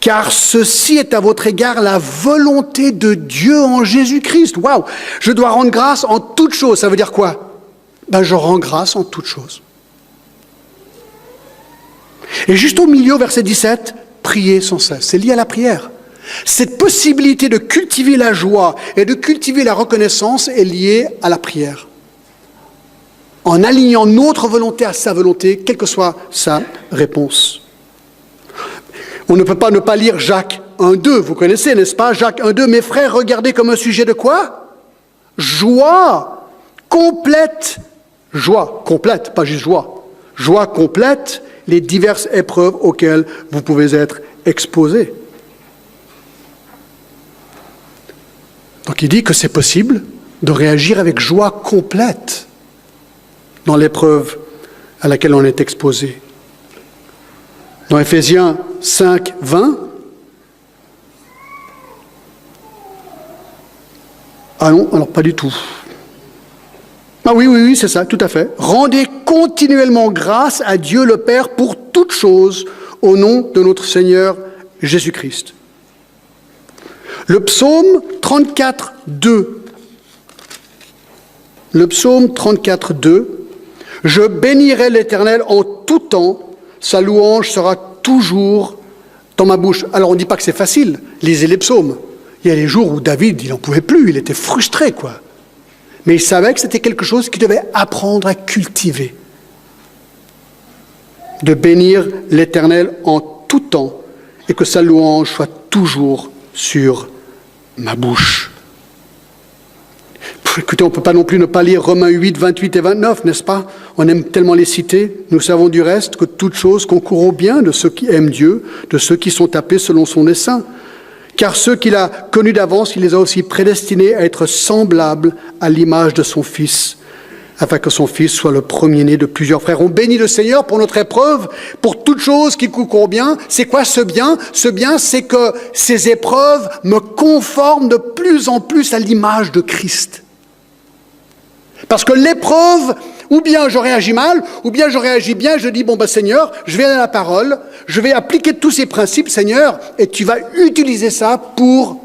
car ceci est à votre égard la volonté de Dieu en Jésus-Christ. » Waouh! Je dois rendre grâce en toutes choses. Ça veut dire quoi? Je rends grâce en toutes choses. Et juste au milieu, verset 17, priez sans cesse. C'est lié à la prière. Cette possibilité de cultiver la joie et de cultiver la reconnaissance est liée à la prière. En alignant notre volonté à sa volonté, quelle que soit sa réponse. On ne peut pas ne pas lire Jacques 1,2. Vous connaissez, n'est-ce pas? Jacques 1,2. Mes frères, regardez comme un sujet de quoi? Joie complète. Joie complète, pas juste joie. Joie complète, les diverses épreuves auxquelles vous pouvez être exposés. Donc il dit que c'est possible de réagir avec joie complète dans l'épreuve à laquelle on est exposé. Dans Éphésiens 5, 20, ah non, alors pas du tout. Ah oui, c'est ça, tout à fait. Rendez continuellement grâce à Dieu le Père pour toutes choses au nom de notre Seigneur Jésus-Christ. Le psaume 34, 2. Le psaume 34, 2. Je bénirai l'Éternel en tout temps, sa louange sera toujours dans ma bouche. Alors on ne dit pas que c'est facile, lisez les psaumes. Il y a les jours où David, il n'en pouvait plus, il était frustré, quoi. Mais il savait que c'était quelque chose qu'il devait apprendre à cultiver. De bénir l'Éternel en tout temps et que sa louange soit toujours sur ma bouche. Écoutez, on ne peut pas non plus ne pas lire Romains 8, 28 et 29, n'est-ce pas? On aime tellement les citer. Nous savons du reste que toute chose concourt au bien de ceux qui aiment Dieu, de ceux qui sont appelés selon son dessein. Car ceux qu'il a connus d'avance, il les a aussi prédestinés à être semblables à l'image de son Fils, afin que son Fils soit le premier-né de plusieurs frères. On bénit le Seigneur pour notre épreuve, pour toute chose qui concourt bien. C'est quoi ce bien? Ce bien, c'est que ces épreuves me conforment de plus en plus à l'image de Christ. Parce que l'épreuve, ou bien je réagis mal, ou bien je réagis bien, je dis, bon ben Seigneur, je vais à la parole, je vais appliquer tous ces principes, Seigneur, et tu vas utiliser ça pour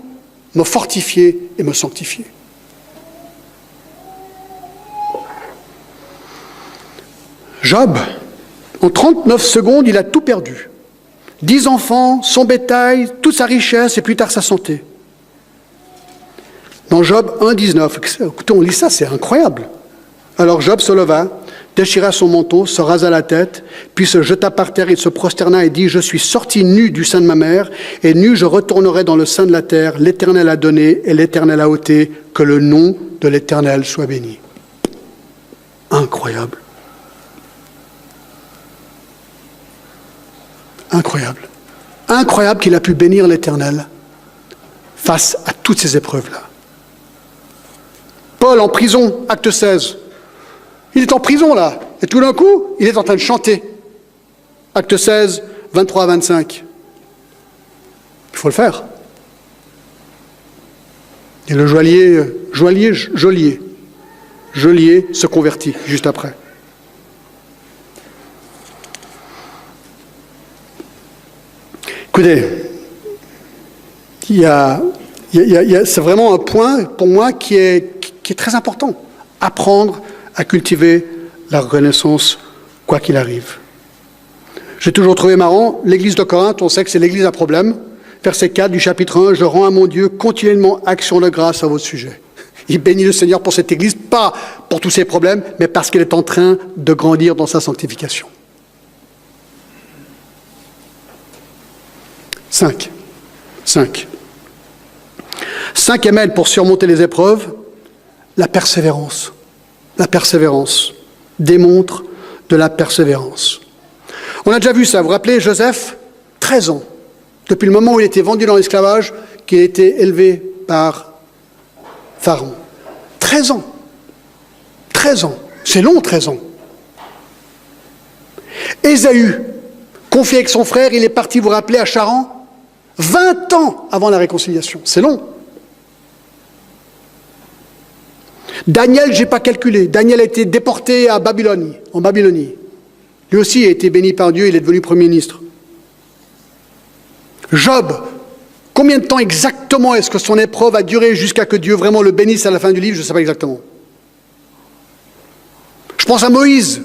me fortifier et me sanctifier. Job, en 39 secondes, il a tout perdu. 10 enfants, son bétail, toute sa richesse, et plus tard sa santé. Dans Job 1, 19, écoutez, on lit ça, c'est incroyable. Alors Job se leva, déchira son manteau, se rasa la tête, puis se jeta par terre, il se prosterna et dit, « Je suis sorti nu du sein de ma mère, et nu je retournerai dans le sein de la terre. L'Éternel a donné, et l'Éternel a ôté, que le nom de l'Éternel soit béni. » Incroyable. Incroyable. Incroyable qu'il a pu bénir l'Éternel face à toutes ces épreuves-là. Paul en prison, acte 16. Il est en prison là, et tout d'un coup, il est en train de chanter. Acte 16, 23 à 25. Il faut le faire. Et le geôlier se convertit juste après. Écoutez, c'est vraiment un point pour moi qui est très important. Apprendre à cultiver la reconnaissance quoi qu'il arrive. J'ai toujours trouvé marrant, l'église de Corinthe, on sait que c'est l'église à problème. Verset 4 du chapitre 1, « Je rends à mon Dieu continuellement action de grâce à votre sujet. » Il bénit le Seigneur pour cette église, pas pour tous ses problèmes, mais parce qu'elle est en train de grandir dans sa sanctification. 5. Cinquième aide pour surmonter les épreuves, la persévérance. La persévérance démontre de la persévérance. On a déjà vu ça, vous vous rappelez Joseph, 13 ans, depuis le moment où il était vendu dans l'esclavage, qu'il a été élevé par Pharaon. 13 ans. 13 ans. C'est long, 13 ans. Ésaü, confié avec son frère, il est parti, vous vous rappelez, à Charan, 20 ans avant la réconciliation. C'est long. Daniel, je n'ai pas calculé. Daniel a été déporté à Babylonie, en Babylonie. Lui aussi a été béni par Dieu, il est devenu Premier ministre. Job, combien de temps exactement est-ce que son épreuve a duré jusqu'à que Dieu vraiment le bénisse à la fin du livre? Je ne sais pas exactement. Je pense à Moïse.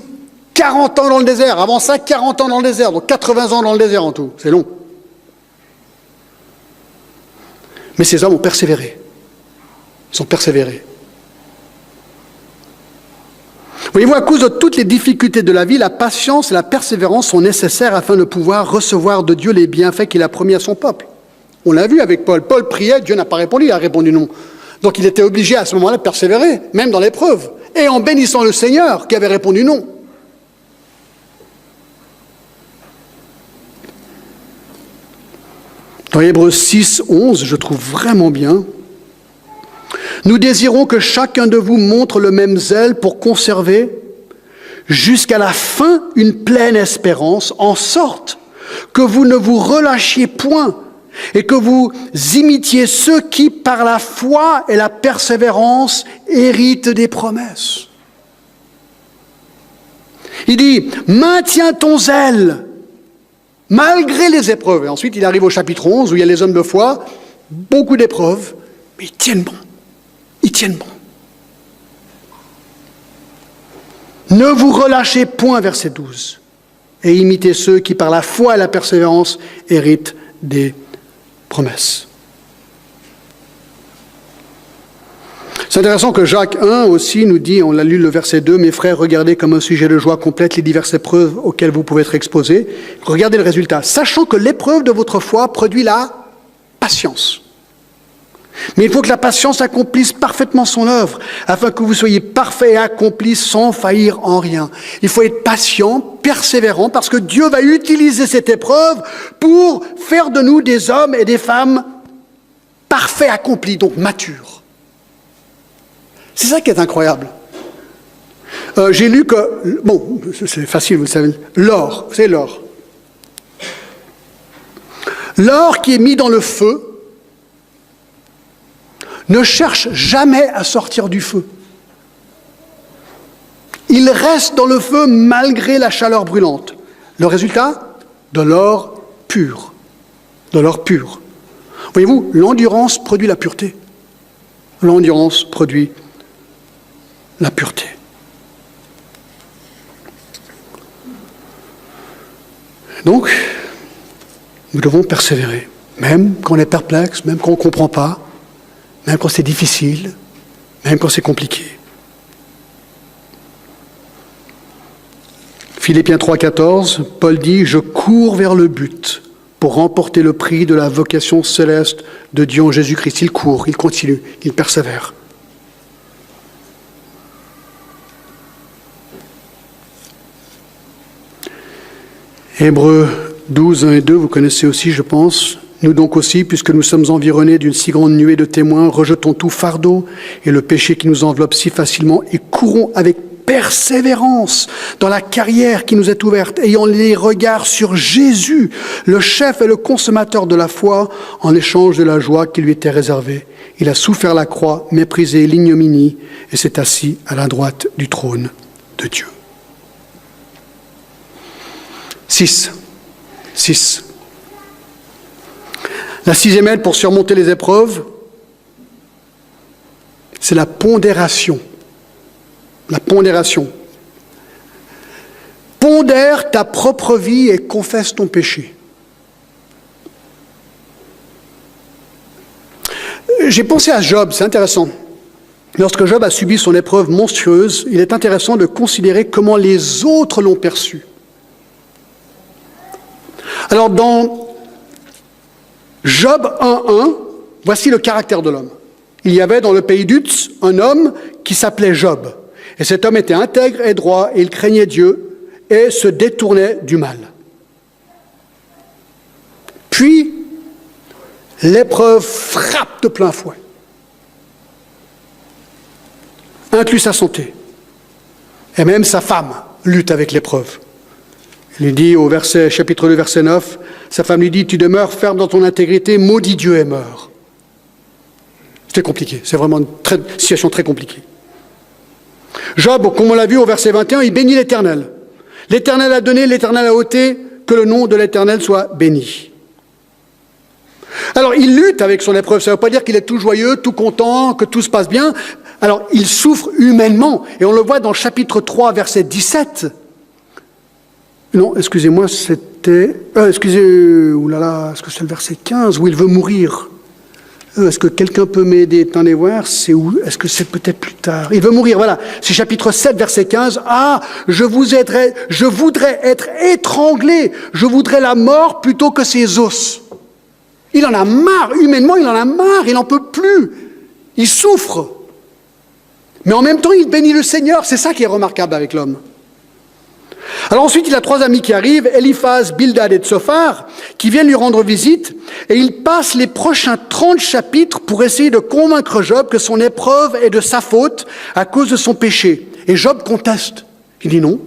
40 ans dans le désert. Avant ça, 40 ans dans le désert. Donc 80 ans dans le désert en tout. C'est long. Mais ces hommes ont persévéré. Ils ont persévéré. Voyez-vous, à cause de toutes les difficultés de la vie, la patience et la persévérance sont nécessaires afin de pouvoir recevoir de Dieu les bienfaits qu'il a promis à son peuple. On l'a vu avec Paul. Paul priait, Dieu n'a pas répondu, il a répondu non. Donc il était obligé à ce moment-là de persévérer, même dans l'épreuve, et en bénissant le Seigneur qui avait répondu non. Dans Hébreux 6, 11, je trouve vraiment bien. Nous désirons que chacun de vous montre le même zèle pour conserver jusqu'à la fin une pleine espérance, en sorte que vous ne vous relâchiez point et que vous imitiez ceux qui, par la foi et la persévérance, héritent des promesses. Il dit, maintiens ton zèle malgré les épreuves. Et ensuite, il arrive au chapitre 11 où il y a les hommes de foi, beaucoup d'épreuves, mais ils tiennent bon. Ils tiennent bon. Ne vous relâchez point, verset 12, et imitez ceux qui, par la foi et la persévérance, héritent des promesses. C'est intéressant que Jacques 1 aussi nous dit, on l'a lu le verset 2, « Mes frères, regardez comme un sujet de joie complète les diverses épreuves auxquelles vous pouvez être exposés. Regardez le résultat, sachant que l'épreuve de votre foi produit la patience. Mais il faut que la patience accomplisse parfaitement son œuvre, afin que vous soyez parfaits et accomplis sans faillir en rien. » Il faut être patient, persévérant, parce que Dieu va utiliser cette épreuve pour faire de nous des hommes et des femmes parfaits, accomplis, donc matures. C'est ça qui est incroyable. J'ai lu que, bon, c'est facile, vous le savez, l'or, c'est l'or. L'or qui est mis dans le feu ne cherche jamais à sortir du feu. Il reste dans le feu malgré la chaleur brûlante. Le résultat? De l'or pur. De l'or pur. Voyez-vous, l'endurance produit la pureté. L'endurance produit la pureté. Donc, nous devons persévérer, même quand on est perplexe, même quand on ne comprend pas, même quand c'est difficile, même quand c'est compliqué. Philippiens 3,14, Paul dit « Je cours vers le but pour remporter le prix de la vocation céleste de Dieu en Jésus-Christ. » Il court, il continue, il persévère. Hébreux 12, 1 et 2, vous connaissez aussi, je pense. Nous donc aussi, puisque nous sommes environnés d'une si grande nuée de témoins, rejetons tout fardeau et le péché qui nous enveloppe si facilement et courons avec persévérance dans la carrière qui nous est ouverte, ayant les regards sur Jésus, le chef et le consommateur de la foi, en échange de la joie qui lui était réservée. Il a souffert la croix, méprisé l'ignominie et s'est assis à la droite du trône de Dieu. 6. La sixième aide pour surmonter les épreuves, c'est la pondération. La pondération. Pondère ta propre vie et confesse ton péché. J'ai pensé à Job, c'est intéressant. Lorsque Job a subi son épreuve monstrueuse, il est intéressant de considérer comment les autres l'ont perçu. Alors dans Job 1.1, voici le caractère de l'homme. Il y avait dans le pays d'Uz un homme qui s'appelait Job. Et cet homme était intègre et droit, et il craignait Dieu et se détournait du mal. Puis, l'épreuve frappe de plein fouet, inclut sa santé. Et même sa femme lutte avec l'épreuve. Il dit au chapitre 2, verset 9, sa femme lui dit « Tu demeures ferme dans ton intégrité, maudit Dieu et meurs. » C'était compliqué, c'est vraiment une situation très compliquée. Job, comme on l'a vu au verset 21, il bénit l'Éternel. L'Éternel a donné, l'Éternel a ôté, que le nom de l'Éternel soit béni. Alors, il lutte avec son épreuve, ça ne veut pas dire qu'il est tout joyeux, tout content, que tout se passe bien. Alors, il souffre humainement, et on le voit dans le chapitre 3, verset 17. Non, excusez-moi, c'était... oulala, est-ce que c'est le verset 15 où il veut mourir? Est-ce que quelqu'un peut m'aider? Attendez voir, c'est où? Est-ce que c'est peut-être plus tard? Il veut mourir, voilà. C'est chapitre 7, verset 15. Ah, je voudrais être étranglé. Je voudrais la mort plutôt que ses os. Il en a marre, humainement, il en a marre, il n'en peut plus. Il souffre. Mais en même temps, il bénit le Seigneur. C'est ça qui est remarquable avec l'homme. Alors ensuite, il a 3 amis qui arrivent, Eliphaz, Bildad et Tsophar, qui viennent lui rendre visite, et il passe les prochains 30 chapitres pour essayer de convaincre Job que son épreuve est de sa faute à cause de son péché. Et Job conteste. Il dit non.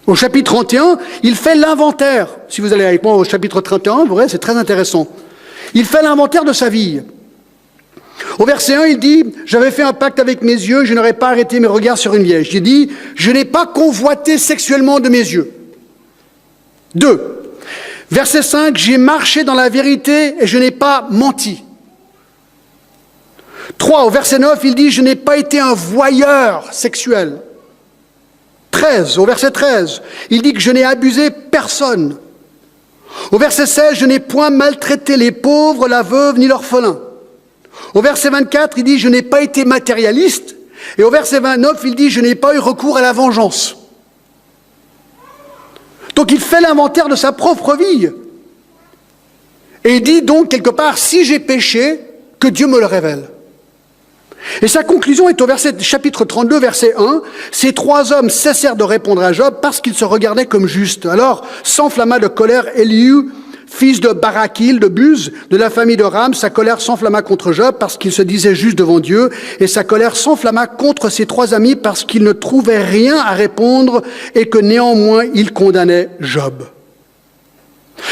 Au chapitre 31, il fait l'inventaire. Si vous allez avec moi au chapitre 31, vous verrez, c'est très intéressant. Il fait l'inventaire de sa vie. Au verset 1, il dit « J'avais fait un pacte avec mes yeux, je n'aurais pas arrêté mes regards sur une vierge. » Il dit « Je n'ai pas convoité sexuellement de mes yeux. » 2. Verset 5, « J'ai marché dans la vérité et je n'ai pas menti. » 3. Au verset 9, il dit « Je n'ai pas été un voyeur sexuel. » 13. Au verset 13, il dit que « Je n'ai abusé personne. » Au verset 16, « Je n'ai point maltraité les pauvres, la veuve ni l'orphelin. » Au verset 24, il dit « Je n'ai pas été matérialiste. » Et au verset 29, il dit « Je n'ai pas eu recours à la vengeance. » Donc il fait l'inventaire de sa propre vie. Et il dit donc quelque part « Si j'ai péché, que Dieu me le révèle. » Et sa conclusion est au chapitre 32, verset 1. « Ces 3 hommes cessèrent de répondre à Job parce qu'ils se regardaient comme justes. Alors s'enflamma de colère Élihu, fils de Barakil, de Buz, de la famille de Ram, sa colère s'enflamma contre Job parce qu'il se disait juste devant Dieu, et sa colère s'enflamma contre ses 3 amis parce qu'ils ne trouvaient rien à répondre et que néanmoins ils condamnaient Job. »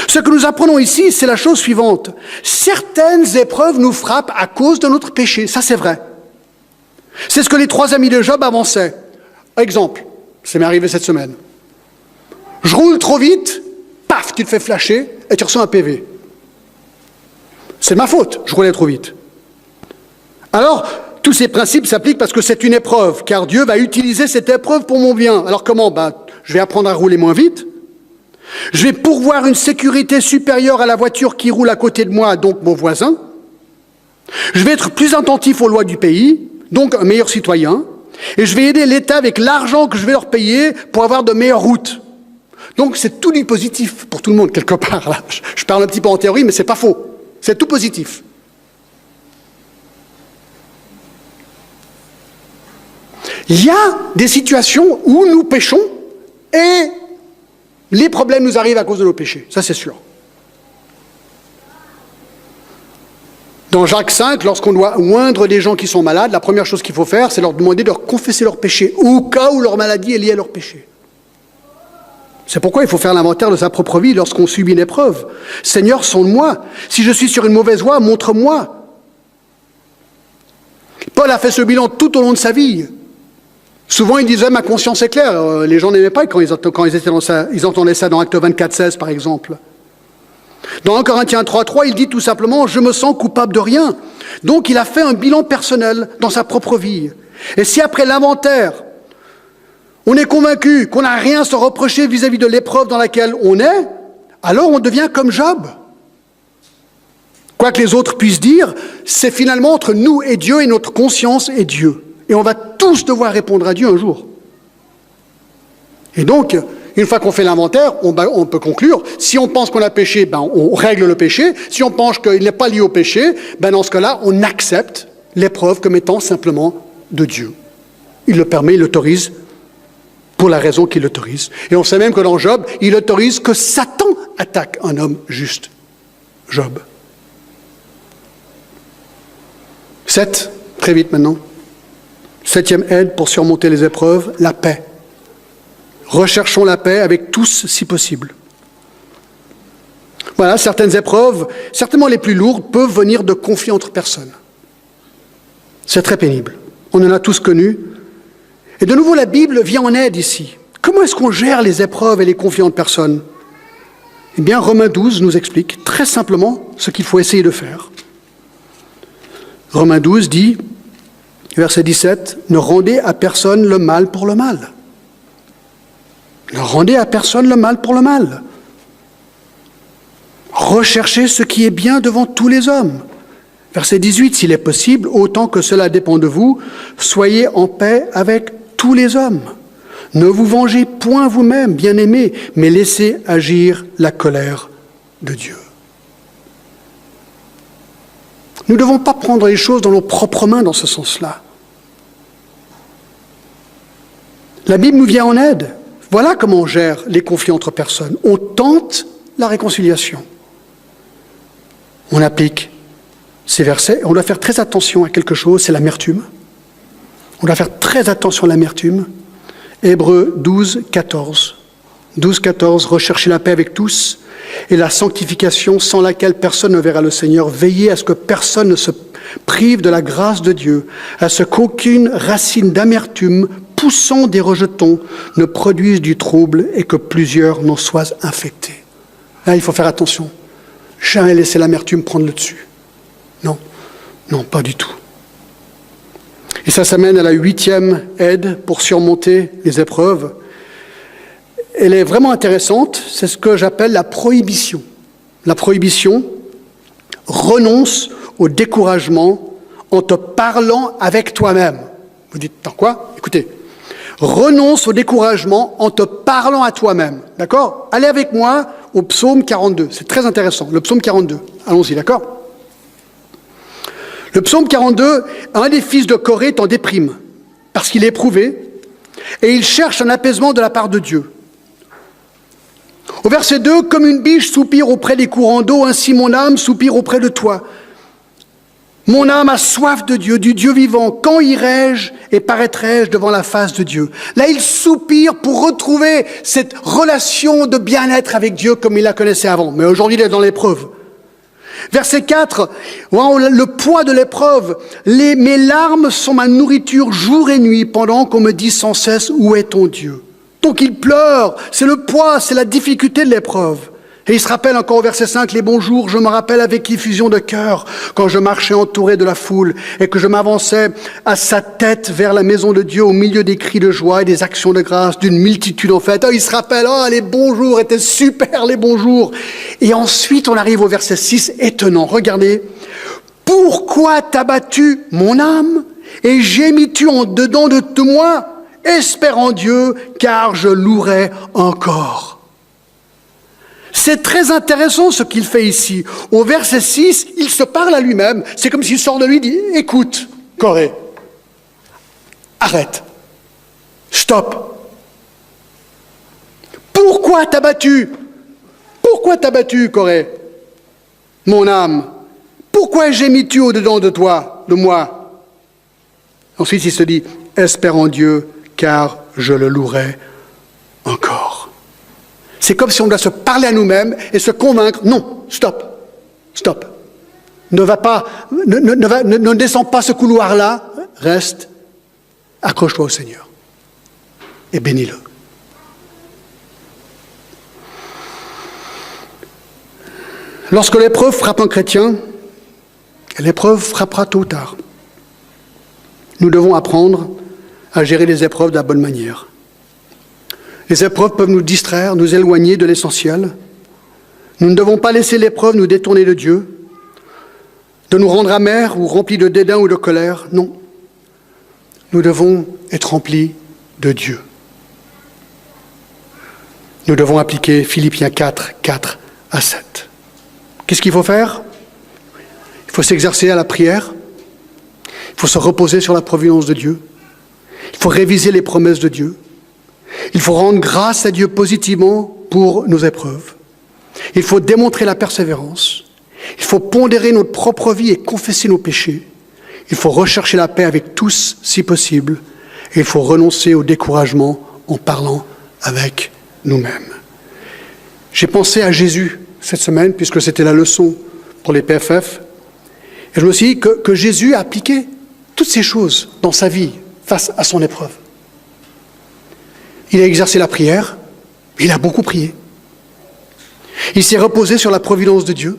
Ce que nous apprenons ici, c'est la chose suivante. Certaines épreuves nous frappent à cause de notre péché, ça c'est vrai. C'est ce que les 3 amis de Job avançaient. Exemple, ça m'est arrivé cette semaine. Je roule trop vite, paf, tu te fais flasher et tu reçois un PV. C'est de ma faute, je roulais trop vite. Alors, tous ces principes s'appliquent parce que c'est une épreuve, car Dieu va utiliser cette épreuve pour mon bien. Alors comment? Je vais apprendre à rouler moins vite. Je vais pourvoir une sécurité supérieure à la voiture qui roule à côté de moi, donc mon voisin. Je vais être plus attentif aux lois du pays, donc un meilleur citoyen. Et je vais aider l'État avec l'argent que je vais leur payer pour avoir de meilleures routes. Donc c'est tout du positif pour tout le monde, quelque part. Là. Je parle un petit peu en théorie, mais c'est pas faux. C'est tout positif. Il y a des situations où nous péchons et les problèmes nous arrivent à cause de nos péchés. Ça, c'est sûr. Dans Jacques 5, lorsqu'on doit oindre des gens qui sont malades, la première chose qu'il faut faire, c'est leur demander de leur confesser leurs péchés, au cas où leur maladie est liée à leurs péchés. C'est pourquoi il faut faire l'inventaire de sa propre vie lorsqu'on subit une épreuve. Seigneur, sonde-moi. Si je suis sur une mauvaise voie, montre-moi. Paul a fait ce bilan tout au long de sa vie. Souvent, il disait « ma conscience est claire ». Les gens n'aimaient pas quand ils entendaient ça dans Acte 24, 16, par exemple. Dans 1 Corinthiens 3, il dit tout simplement « je me sens coupable de rien ». Donc, il a fait un bilan personnel dans sa propre vie. Et si après l'inventaire, on est convaincu qu'on n'a rien à se reprocher vis-à-vis de l'épreuve dans laquelle on est, alors on devient comme Job. Quoi que les autres puissent dire, c'est finalement entre nous et Dieu et notre conscience et Dieu. Et on va tous devoir répondre à Dieu un jour. Et donc, une fois qu'on fait l'inventaire, on peut conclure. Si on pense qu'on a péché, on règle le péché. Si on pense qu'il n'est pas lié au péché, dans ce cas-là, on accepte l'épreuve comme étant simplement de Dieu. Il le permet, il l'autorise pour la raison qu'il l'autorise. Et on sait même que dans Job, il autorise que Satan attaque un homme juste. Job. 7, très vite maintenant. 7e aide pour surmonter les épreuves, la paix. Recherchons la paix avec tous si possible. Voilà, certaines épreuves, certainement les plus lourdes, peuvent venir de conflits entre personnes. C'est très pénible. On en a tous connu. Et de nouveau, la Bible vient en aide ici. Comment est-ce qu'on gère les épreuves et les conflits entre personnes? Eh bien, Romains 12 nous explique très simplement ce qu'il faut essayer de faire. Romains 12 dit, verset 17, « Ne rendez à personne le mal pour le mal. » Ne rendez à personne le mal pour le mal. Recherchez ce qui est bien devant tous les hommes. Verset 18, s'il est possible, autant que cela dépend de vous, soyez en paix avec tous les hommes. Ne vous vengez point vous-même, bien-aimés, mais laissez agir la colère de Dieu. Nous ne devons pas prendre les choses dans nos propres mains dans ce sens-là. La Bible nous vient en aide. Voilà comment on gère les conflits entre personnes. On tente la réconciliation. On applique ces versets. On doit faire très attention à quelque chose, c'est l'amertume. On doit faire très attention à l'amertume. Hébreux 12, 14. 12, 14, recherchez la paix avec tous et la sanctification sans laquelle personne ne verra le Seigneur. Veillez à ce que personne ne se prive de la grâce de Dieu, à ce qu'aucune racine d'amertume poussant des rejetons ne produise du trouble et que plusieurs n'en soient infectés. Là, il faut faire attention. Jamais laisser l'amertume prendre le dessus. Non, non, pas du tout. Et ça mène à la 8e aide pour surmonter les épreuves. Elle est vraiment intéressante, c'est ce que j'appelle la prohibition. La prohibition renonce au découragement en te parlant avec toi-même. Vous dites, dans quoi? Écoutez, renonce au découragement en te parlant à toi-même. D'accord? Allez avec moi au psaume 42, c'est très intéressant, le psaume 42. Allons-y, d'accord? Le psaume 42, un des fils de Corée est en déprime, parce qu'il est éprouvé, et il cherche un apaisement de la part de Dieu. Au verset 2, « Comme une biche soupire auprès des courants d'eau, ainsi mon âme soupire auprès de toi. Mon âme a soif de Dieu, du Dieu vivant. Quand irai-je et paraîtrai-je devant la face de Dieu ?» Là, il soupire pour retrouver cette relation de bien-être avec Dieu comme il la connaissait avant. Mais aujourd'hui, il est dans l'épreuve. Verset 4, le poids de l'épreuve. Mes larmes sont ma nourriture jour et nuit pendant qu'on me dit sans cesse, où est ton Dieu? Donc il pleure, c'est le poids, c'est la difficulté de l'épreuve. Et il se rappelle encore au verset 5, les bons jours, je me rappelle avec effusion de cœur quand je marchais entouré de la foule et que je m'avançais à sa tête vers la maison de Dieu au milieu des cris de joie et des actions de grâce d'une multitude en fait. Oh, il se rappelle, oh, les bons jours étaient super, les bons jours. Et ensuite, on arrive au verset 6, étonnant, regardez. Pourquoi t'as battu mon âme et gémis-tu en dedans de moi? Espère en Dieu, car je louerai encore. C'est très intéressant ce qu'il fait ici. Au verset 6, il se parle à lui-même. C'est comme s'il sort de lui et dit, écoute, Corée, arrête, stop. Pourquoi t'as battu? Pourquoi t'as battu, Corée, mon âme? Pourquoi gémis-tu au-dedans de toi, de moi? Ensuite, il se dit, espère en Dieu, car je le louerai encore. C'est comme si on doit se parler à nous-mêmes et se convaincre, non, stop, stop. Ne descends pas ce couloir-là, reste, accroche-toi au Seigneur et bénis-le. Lorsque l'épreuve frappe un chrétien, l'épreuve frappera tôt ou tard. Nous devons apprendre à gérer les épreuves de la bonne manière. Les épreuves peuvent nous distraire, nous éloigner de l'essentiel. Nous ne devons pas laisser l'épreuve nous détourner de Dieu, de nous rendre amers ou remplis de dédain ou de colère. Non. Nous devons être remplis de Dieu. Nous devons appliquer Philippiens 4, 4 à 7. Qu'est-ce qu'il faut faire? Il faut s'exercer à la prière. Il faut se reposer sur la providence de Dieu. Il faut réviser les promesses de Dieu. Il faut rendre grâce à Dieu positivement pour nos épreuves. Il faut démontrer la persévérance. Il faut pondérer notre propre vie et confesser nos péchés. Il faut rechercher la paix avec tous, si possible. Et il faut renoncer au découragement en parlant avec nous-mêmes. J'ai pensé à Jésus cette semaine, puisque c'était la leçon pour les PFF. Et je me suis dit que Jésus a appliqué toutes ces choses dans sa vie face à son épreuve. Il a exercé la prière, il a beaucoup prié. Il s'est reposé sur la providence de Dieu.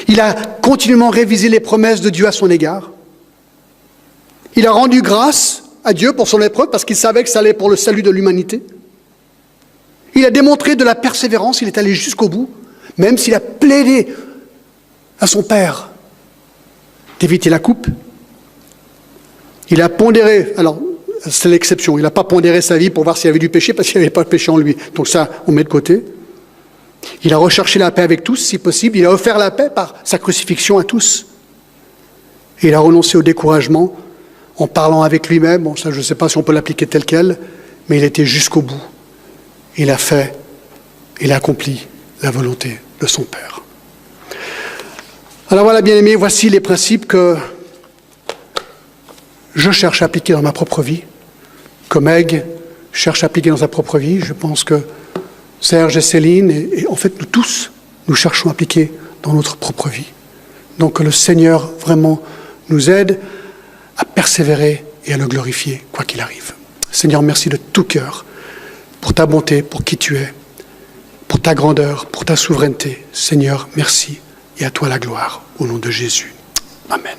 Il a continuellement révisé les promesses de Dieu à son égard. Il a rendu grâce à Dieu pour son épreuve parce qu'il savait que ça allait pour le salut de l'humanité. Il a démontré de la persévérance, il est allé jusqu'au bout, même s'il a plaidé à son Père d'éviter la coupe. Il a pondéré, alors c'est l'exception, il n'a pas pondéré sa vie pour voir s'il y avait du péché parce qu'il n'y avait pas de péché en lui. Donc ça, on met de côté. Il a recherché la paix avec tous, si possible. Il a offert la paix par sa crucifixion à tous. Et il a renoncé au découragement en parlant avec lui-même. Bon, ça, je ne sais pas si on peut l'appliquer tel quel, mais il était jusqu'au bout. Il a fait, il a accompli la volonté de son Père. Alors voilà, bien-aimés, voici les principes que je cherche à appliquer dans ma propre vie, comme Meg cherche à appliquer dans sa propre vie. Je pense que Serge et Céline, et en fait nous tous, nous cherchons à appliquer dans notre propre vie. Donc que le Seigneur vraiment nous aide à persévérer et à le glorifier, quoi qu'il arrive. Seigneur, merci de tout cœur pour ta bonté, pour qui tu es, pour ta grandeur, pour ta souveraineté. Seigneur, merci et à toi la gloire, au nom de Jésus. Amen.